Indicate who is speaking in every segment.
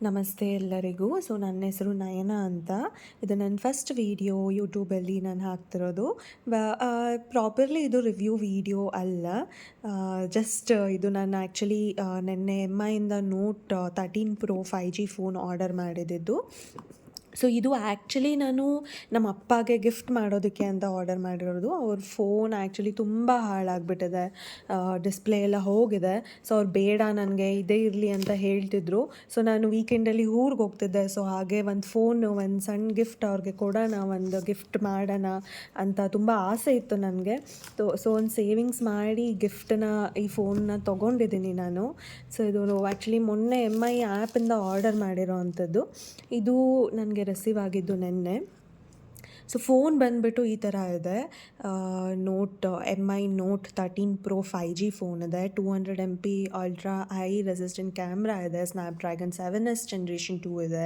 Speaker 1: ನಮಸ್ತೆ ಎಲ್ಲರಿಗೂ. ನನ್ನ ಹೆಸರು ನಯನ ಅಂತ. ಇದು ನನ್ನ ಫಸ್ಟ್ ವೀಡಿಯೋ ಯೂಟ್ಯೂಬಲ್ಲಿ ನಾನು ಹಾಕ್ತಿರೋದು. ಪ್ರಾಪರ್ಲಿ ಇದು ರಿವ್ಯೂ ವೀಡಿಯೋ ಅಲ್ಲ. ಜಸ್ಟ್ ಇದು ನಾನು ಆ್ಯಕ್ಚುಲಿ ನೆನ್ನೆ MIಯಿಂದ note 13 Pro 5G phone order ಮಾಡಿದ್ದು. ಸೊ ಇದು ಆ್ಯಕ್ಚುಲಿ ನಾನು ನಮ್ಮ ಅಪ್ಪಗೆ ಗಿಫ್ಟ್ ಮಾಡೋದಕ್ಕೆ ಅಂತ ಆರ್ಡರ್ ಮಾಡಿರೋದು. ಅವ್ರ ಫೋನ್ ಆ್ಯಕ್ಚುಲಿ ತುಂಬ ಹಾಳಾಗಿಬಿಟ್ಟಿದೆ, ಡಿಸ್ಪ್ಲೇ ಎಲ್ಲ ಹೋಗಿದೆ. ಸೊ ಅವ್ರು ಬೇಡ, ನನಗೆ ಇದೇ ಇರಲಿ ಅಂತ ಹೇಳ್ತಿದ್ರು. ಸೊ ನಾನು ವೀಕೆಂಡಲ್ಲಿ ಊರಿಗೆ ಹೋಗ್ತಿದ್ದೆ. ಸೊ ಹಾಗೆ ಒಂದು ಸಣ್ಣ ಗಿಫ್ಟ್ ಅವ್ರಿಗೆ ಕೊಡೋಣ, ಒಂದು ಗಿಫ್ಟ್ ಮಾಡೋಣ ಅಂತ ತುಂಬ ಆಸೆ ಇತ್ತು ನನಗೆ. ಸೊ ಒಂದು ಸೇವಿಂಗ್ಸ್ ಮಾಡಿ ಈ ಫೋನ್ನ ತೊಗೊಂಡಿದ್ದೀನಿ ನಾನು. ಸೊ ಇದು ಆ್ಯಕ್ಚುಲಿ ಮೊನ್ನೆ MI ಆ್ಯಪಿಂದ ಆರ್ಡರ್ ಮಾಡಿರೋ ಅಂಥದ್ದು. ಇದು ನನಗೆ ರಿಸೀವ್ ಆಗಿದ್ದು ನೆನ್ನೆ. ಸೊ ಫೋನ್ ಬಂದುಬಿಟ್ಟು ಈ ಥರ ಇದೆ. MI note 13 Pro 5G phone ಇದೆ. 200 MP ultra high resistant camera ಇದೆ. ಸ್ನ್ಯಾಪ್ಡ್ರ್ಯಾಗನ್ 7S Generation 2 ಇದೆ.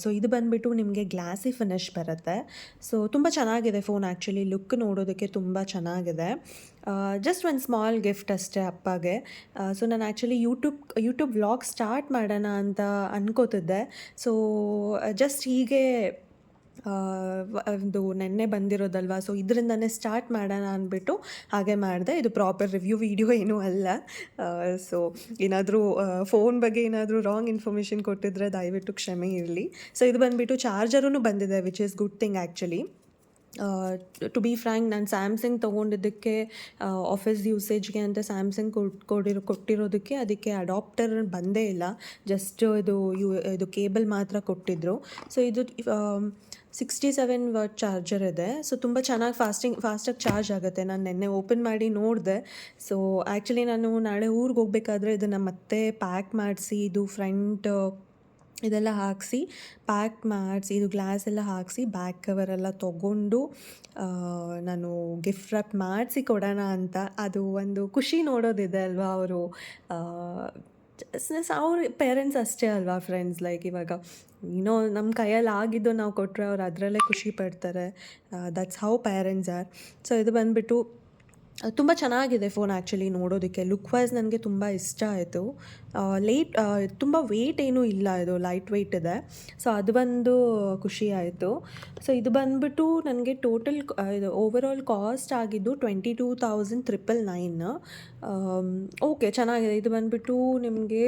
Speaker 1: ಸೊ ಇದು ಬಂದುಬಿಟ್ಟು ನಿಮಗೆ ಗ್ಲಾಸಿ ಫಿನಿಶ್ ಬರುತ್ತೆ. ಸೊ ತುಂಬ ಚೆನ್ನಾಗಿದೆ ಫೋನ್. ಆ್ಯಕ್ಚುಲಿ ಲುಕ್ ನೋಡೋದಕ್ಕೆ ತುಂಬ ಚೆನ್ನಾಗಿದೆ. ಜಸ್ಟ್ ಒಂದು ಸ್ಮಾಲ್ ಗಿಫ್ಟ್ ಅಷ್ಟೇ ಅಪ್ಪಗೆ. ಸೊ ನಾನು ಆ್ಯಕ್ಚುಲಿ ಯೂಟ್ಯೂಬ್ ವ್ಲಾಗ್ ಸ್ಟಾರ್ಟ್ ಮಾಡೋಣ ಅಂತ ಅನ್ಕೋತಿದ್ದೆ. ಸೊ ಜಸ್ಟ್ ಹೀಗೆ ಒಂದು ನೆನ್ನೆ ಬಂದಿರೋದಲ್ವ, ಸೊ ಇದರಿಂದನೇ ಸ್ಟಾರ್ಟ್ ಮಾಡೋಣ ಅಂದ್ಬಿಟ್ಟು ಹಾಗೆ ಮಾಡಿದೆ. ಇದು ಪ್ರಾಪರ್ ರಿವ್ಯೂ ವೀಡಿಯೋ ಏನೂ ಅಲ್ಲ. ಸೊ ಏನಾದರೂ ಫೋನ್ ಬಗ್ಗೆ ಏನಾದರೂ ರಾಂಗ್ ಇನ್ಫಾರ್ಮೇಷನ್ ಕೊಟ್ಟಿದ್ರೆ ದಯವಿಟ್ಟು ಕ್ಷಮೆ ಇರಲಿ. ಸೊ ಇದು ಬಂದುಬಿಟ್ಟು ಚಾರ್ಜರೂ ಬಂದಿದೆ, which is good thing actually. To be frank, ನಾನು ಸ್ಯಾಮ್ಸಂಗ್ ತೊಗೊಂಡಿದ್ದಕ್ಕೆ ಆಫೀಸ್ ಯೂಸೇಜ್ಗೆ ಅಂತ ಸ್ಯಾಮ್ಸಂಗ್ ಕೊಟ್ಟಿರೋದಕ್ಕೆ ಅದಕ್ಕೆ ಅಡಾಪ್ಟರ್ ಬಂದೇ ಇಲ್ಲ. ಜಸ್ಟ್ ಇದು ಕೇಬಲ್ ಮಾತ್ರ ಕೊಟ್ಟಿದ್ದರು. ಸೊ ಇದು 67 ವಾಟ್ ಚಾರ್ಜರ್ ಇದೆ. ಸೊ ತುಂಬ ಚೆನ್ನಾಗಿ ಫಾಸ್ಟಾಗಿ ಚಾರ್ಜ್ ಆಗುತ್ತೆ. ನಾನು ನೆನ್ನೆ ಓಪನ್ ಮಾಡಿ ನೋಡಿದೆ. ಸೊ ಆ್ಯಕ್ಚುಲಿ ನಾನು ನಾಳೆ ಊರಿಗೆ ಹೋಗ್ಬೇಕಾದ್ರೆ ಇದನ್ನು ಮತ್ತೆ ಪ್ಯಾಕ್ ಮಾಡಿಸಿ, ಇದು ಫ್ರಂಟ್ ಇದೆಲ್ಲ ಹಾಕಿಸಿ ಪ್ಯಾಕ್ ಮಾಡಿಸಿ, ಇದು ಗ್ಲಾಸ್ ಎಲ್ಲ ಹಾಕಿಸಿ ಬ್ಯಾಕ್ ಕವರೆಲ್ಲ ತೊಗೊಂಡು ನಾನು ಗಿಫ್ಟ್ ರ್ಯಾಪ್ ಮಾಡಿಸಿ ಕೊಡೋಣ ಅಂತ. ಅದು ಒಂದು ಖುಷಿ ನೋಡೋದಿದೆ ಅಲ್ವಾ. ಅವ್ರ ಪೇರೆಂಟ್ಸ್ ಅಷ್ಟೇ ಅಲ್ವಾ ಫ್ರೆಂಡ್ಸ್. ಲೈಕ್ ಇವಾಗ ನಮ್ಮ ಕೈಯಲ್ಲಿ ಆಗಿದ್ದು ನಾವು ಕೊಟ್ಟರೆ ಅವ್ರು ಅದರಲ್ಲೇ ಖುಷಿ ಪಡ್ತಾರೆ. That's how parents are. So ಇದು ಬಂದುಬಿಟ್ಟು ತುಂಬ ಚೆನ್ನಾಗಿದೆ ಫೋನ್. ಆ್ಯಕ್ಚುಲಿ ನೋಡೋದಕ್ಕೆ ಲುಕ್ ವೈಸ್ ನನಗೆ ತುಂಬ ಇಷ್ಟ ಆಯಿತು. ತುಂಬ ವೆಯ್ಟ್ ಏನೂ ಇಲ್ಲ, ಇದು ಲೈಟ್ ವೆಯ್ಟ್ ಇದೆ. ಸೊ ಅದು ಬಂದು ಖುಷಿ ಆಯಿತು. ಸೊ ಇದು ಬಂದುಬಿಟ್ಟು ನನಗೆ ಟೋಟಲ್ ಇದು ಓವರಾಲ್ ಕಾಸ್ಟ್ ಆಗಿದ್ದು 22,999. ಓಕೆ, ಚೆನ್ನಾಗಿದೆ. ಇದು ಬಂದುಬಿಟ್ಟು ನಿಮಗೆ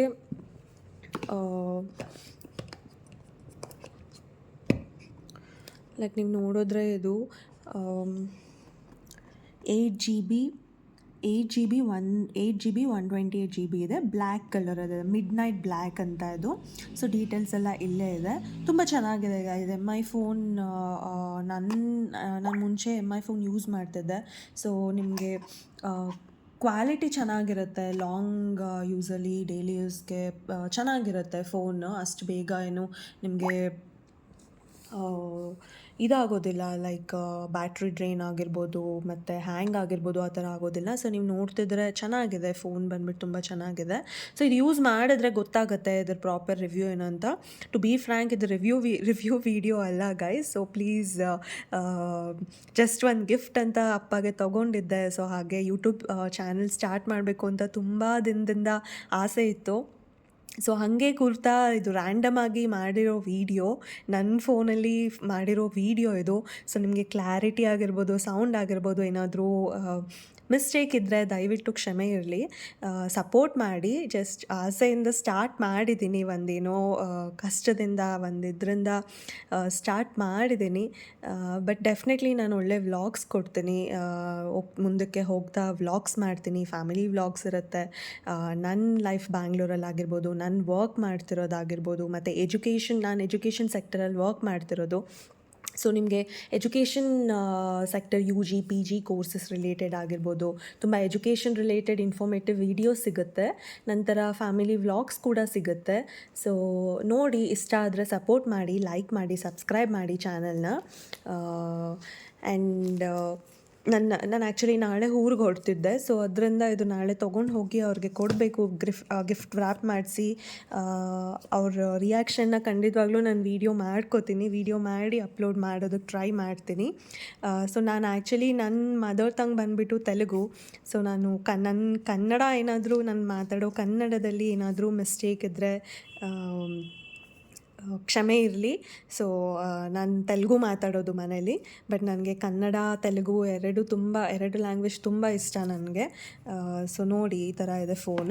Speaker 1: ಲೈಕ್ ನೀವು ನೋಡಿದ್ರೆ ಇದು 8GB 128GB ಇದೆ. ಬ್ಲ್ಯಾಕ್ ಕಲರ್ ಇದೆ, ಮಿಡ್ ನೈಟ್ ಬ್ಲ್ಯಾಕ್ ಅಂತ ಇದು. ಸೊ ಡೀಟೇಲ್ಸ್ ಎಲ್ಲ ಇಲ್ಲೇ ಇದೆ. ತುಂಬ ಚೆನ್ನಾಗಿದೆ ಇದು MI ಫೋನ್. ನಾನು ಮುಂಚೆ MI ಫೋನ್ ಯೂಸ್ ಮಾಡ್ತಿದ್ದೆ. ಸೊ ನಿಮಗೆ ಕ್ವಾಲಿಟಿ ಚೆನ್ನಾಗಿರುತ್ತೆ. ಲಾಂಗ್ ಯೂಸಲ್ಲಿ ಡೈಲಿ ಯೂಸ್ಗೆ ಚೆನ್ನಾಗಿರುತ್ತೆ ಫೋನ್. ಅಷ್ಟು ಬೇಗ ಏನು ನಿಮಗೆ ಇದಾಗೋದಿಲ್ಲ. ಲೈಕ್ ಬ್ಯಾಟ್ರಿ ಡ್ರೈನ್ ಆಗಿರ್ಬೋದು ಮತ್ತು ಹ್ಯಾಂಗ್ ಆಗಿರ್ಬೋದು, ಆ ಥರ ಆಗೋದಿಲ್ಲ. ಸೊ ನೀವು ನೋಡ್ತಿದ್ರೆ ಚೆನ್ನಾಗಿದೆ ಫೋನ್ ಬಂದ್ಬಿಟ್ಟು, ತುಂಬ ಚೆನ್ನಾಗಿದೆ. ಸೊ ಇದು ಯೂಸ್ ಮಾಡಿದ್ರೆ ಗೊತ್ತಾಗುತ್ತೆ ಇದ್ರ ಪ್ರಾಪರ್ ರಿವ್ಯೂ ಏನು ಅಂತ. ಟು ಬಿ ಫ್ರ್ಯಾಂಕ್, ಇದು ರಿವ್ಯೂ ವೀಡಿಯೋ ಅಲ್ಲ ಗೈಸ್. ಸೊ ಪ್ಲೀಸ್, ಜಸ್ಟ್ ಒಂದು ಗಿಫ್ಟ್ ಅಂತ ಅಪ್ಪಗೆ ತೊಗೊಂಡಿದ್ದೆ. ಸೊ ಹಾಗೆ ಯೂಟ್ಯೂಬ್ ಚಾನಲ್ ಸ್ಟಾರ್ಟ್ ಮಾಡಬೇಕು ಅಂತ ತುಂಬ ದಿನದಿಂದ ಆಸೆ ಇತ್ತು. ಸೊ ಹಾಗೆ ಕುರ್ತಾ ಇದು ರ್ಯಾಂಡಮ್ ಆಗಿ ಮಾಡಿರೋ ವೀಡಿಯೋ, ನನ್ನ ಫೋನಲ್ಲಿ ಮಾಡಿರೋ ವೀಡಿಯೋ ಇದು. ಸೊ ನಿಮಗೆ ಕ್ಲಾರಿಟಿ ಆಗಿರ್ಬೋದು, ಸೌಂಡ್ ಆಗಿರ್ಬೋದು, ಏನಾದರೂ ಮಿಸ್ಟೇಕ್ ಇದ್ದರೆ ದಯವಿಟ್ಟು ಕ್ಷಮೆ ಇರಲಿ. ಸಪೋರ್ಟ್ ಮಾಡಿ. ಜಸ್ಟ್ ಆಸೆಯಿಂದ ಸ್ಟಾರ್ಟ್ ಮಾಡಿದ್ದೀನಿ, ಒಂದೇನೋ ಕಷ್ಟದಿಂದ ಇದರಿಂದ ಸ್ಟಾರ್ಟ್ ಮಾಡಿದ್ದೀನಿ. ಬಟ್ ಡೆಫಿನೆಟ್ಲಿ ನಾನು ಒಳ್ಳೆ ವ್ಲಾಗ್ಸ್ ಕೊಡ್ತೀನಿ. ಮುಂದಕ್ಕೆ ಹೋಗ್ತಾ ವ್ಲಾಗ್ಸ್ ಮಾಡ್ತೀನಿ. ಫ್ಯಾಮಿಲಿ ವ್ಲಾಗ್ಸ್ ಇರುತ್ತೆ. ನನ್ನ ಲೈಫ್ ಬ್ಯಾಂಗ್ಳೂರಲ್ಲಿ ಆಗಿರ್ಬೋದು, ನಾನು ವರ್ಕ್ ಮಾಡ್ತಿರೋದಾಗಿರ್ಬೋದು, ಮತ್ತು ನಾನು ಎಜುಕೇಷನ್ ಸೆಕ್ಟರಲ್ಲಿ ವರ್ಕ್ ಮಾಡ್ತಿರೋದು. ಸೊ ನಿಮಗೆ education sector UG PG courses related ಆಗಿರ್ಬೋದು, ತುಂಬ ಎಜುಕೇಷನ್ ರಿಲೇಟೆಡ್ ಇನ್ಫಾರ್ಮೇಟಿವ್ ವೀಡಿಯೋಸ್ ಸಿಗುತ್ತೆ. ನಂತರ ಫ್ಯಾಮಿಲಿ ವ್ಲಾಗ್ಸ್ ಕೂಡ ಸಿಗುತ್ತೆ. ಸೊ ನೋಡಿ, ಇಷ್ಟ ಆದರೆ ಸಪೋರ್ಟ್ ಮಾಡಿ, ಲೈಕ್ ಮಾಡಿ, ಸಬ್ಸ್ಕ್ರೈಬ್ ಮಾಡಿ ಚಾನಲ್ನ. ಆ್ಯಂಡ್ ನಾನು ಆ್ಯಕ್ಚುಲಿ ನಾಳೆ ಊರಿಗೆ ಹೊರಡ್ತಿದ್ದೆ. ಸೊ ಅದರಿಂದ ಇದು ನಾಳೆ ತೊಗೊಂಡು ಹೋಗಿ ಅವ್ರಿಗೆ ಕೊಡಬೇಕು. ಗಿಫ್ಟ್ ವ್ರ್ಯಾಪ್ ಮಾಡಿಸಿ ಅವ್ರ ರಿಯಾಕ್ಷನ್ನ ಖಂಡಿತವಾಗ್ಲೂ ನಾನು ವೀಡಿಯೋ ಮಾಡ್ಕೋತೀನಿ. ವೀಡಿಯೋ ಮಾಡಿ ಅಪ್ಲೋಡ್ ಮಾಡೋದಕ್ಕೆ ಟ್ರೈ ಮಾಡ್ತೀನಿ. ಸೊ ನಾನು ಆ್ಯಕ್ಚುಲಿ ನನ್ನ ಮದರ್ ಟಂಗ್ ಬಂದುಬಿಟ್ಟು ತೆಲುಗು. ಸೊ ನಾನು ನನ್ನ ಕನ್ನಡ ಏನಾದರೂ ನಾನು ಮಾತಾಡೋ ಕನ್ನಡದಲ್ಲಿ ಏನಾದರೂ ಮಿಸ್ಟೇಕ್ ಇದ್ದರೆ ಕ್ಷಮೆ ಇರಲಿ. ಸೊ ನಾನು ತೆಲುಗು ಮಾತಾಡೋದು ಮನೇಲಿ. ಬಟ್ ನನಗೆ ಕನ್ನಡ, ತೆಲುಗು ಎರಡು ಲ್ಯಾಂಗ್ವೇಜ್ ತುಂಬ ಇಷ್ಟ ನನಗೆ. ಸೊ ನೋಡಿ ಈ ಥರ ಇದೆ ಫೋನ್.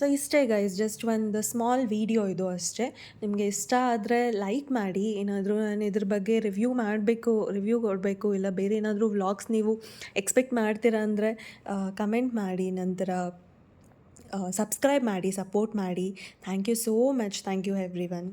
Speaker 1: ಸೊ ಇಷ್ಟೇ ಗೈಸ್, ಜಸ್ಟ್ ಒಂದು ಸ್ಮಾಲ್ ವೀಡಿಯೋ ಇದು ಅಷ್ಟೇ. ನಿಮಗೆ ಇಷ್ಟ ಆದರೆ ಲೈಕ್ ಮಾಡಿ. ಏನಾದರೂ ನಾನು ಇದ್ರ ಬಗ್ಗೆ ರಿವ್ಯೂ ಕೊಡಬೇಕು, ಇಲ್ಲ ಬೇರೆ ಏನಾದರೂ ವ್ಲಾಗ್ಸ್ ನೀವು ಎಕ್ಸ್ಪೆಕ್ಟ್ ಮಾಡ್ತೀರಾ ಅಂದರೆ ಕಮೆಂಟ್ ಮಾಡಿ. ನಂತರ ಸಬ್ಸ್ಕ್ರೈಬ್ ಮಾಡಿ, ಸಪೋರ್ಟ್ ಮಾಡಿ. Thank you so much. Thank you every one.